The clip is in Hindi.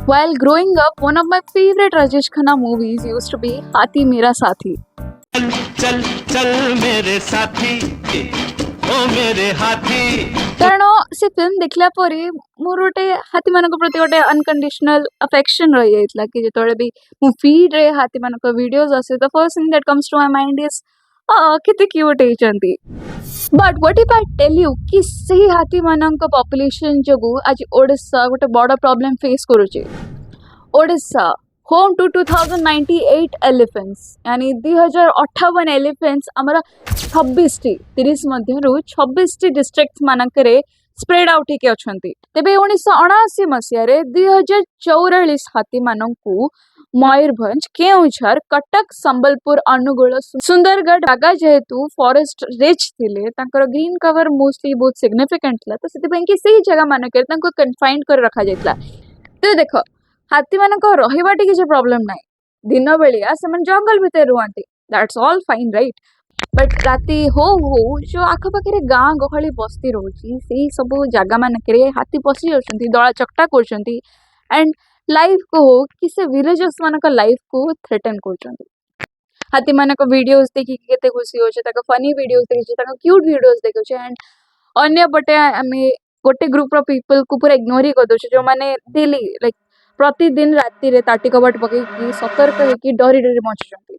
While growing up, one of my favorite Rajesh Khanna movies used to be Hathi Mera Sathi. चल चल चल मेरे साथी ओ मेरे हाथी କାରଣ ସେ ଫିଲ୍ମ ଦେଖିଲା ପରେ ମୋର ଗୋଟେ ହାତୀମାନଙ୍କ ପ୍ରତି ଗୋଟେ ଅନକଣ୍ଡିସନାଲ ଆଫେକ୍ସନ ରହିଯାଇଥିଲା କି ଯେତେବେଳେ ବି ମୁଁ ଫିଡରେ ହାତୀମାନଙ୍କ ଭିଡିଓଜ ଆସେ the first thing that comes to my mind is କେତେ କ୍ୟୁଟ୍ ହେଇଛନ୍ତି but what if I tell you କି ସେହି ହାତୀମାନଙ୍କ ପପୁଲେସନ ଯୋଗୁଁ ଆଜି ଓଡ଼ିଶା ଗୋଟେ ବଡ଼ ପ୍ରୋବ୍ଲେମ ଫେସ୍ କରୁଛି ଓଡ଼ିଶା होम टू 2098 एलिफेंट्स यानी 2058 एलिफेंट्स आमर 26 30 मध्यरु 26 डिस्ट्रिक्ट मानकरे स्प्रेड आउट होके अछंती तेबे 1979 मसिया रे 2044 हाथी मानकू मयूरभंज केउझर कटक संबलपुर अनुगुल सुंदरगढ़ जागा जेहेतु फॉरेस्ट रिच थिले तांकर ग्रीन कवर मोस्टली बहुत सिग्निफिकेंट थिला तो सेति कि सही जगह मानकरे तांको कन्फाइंड कर रखा जायतला तो देखो हाथी मानक रही किसी प्रोब्लेम ना दिन बेलिया से जंगल भितर रुहति that's all fine right but राति हो जो आखपाखे गाँ गहली बस्ती रोची से सब जगह मानक हाथी पशि जाती दला चकटा कर एंड लाइफ को हो कि से विलेजर्स मानक लाइफ को थ्रेटन कर हाथी मानक वीडियोस देखिए केते खुशी हो फनी वीडियोस देखिए क्यूट वीडियोस देखुचे एंड अन्य पटे आम गोटे ग्रुप ऑफ पीपल को पूरा इग्नोर ही कर दे जो मैंने डेली लाइक प्रतिदिन राति रे ताटी कबाट पकई सतर्क होकर डरी डरी बचुंट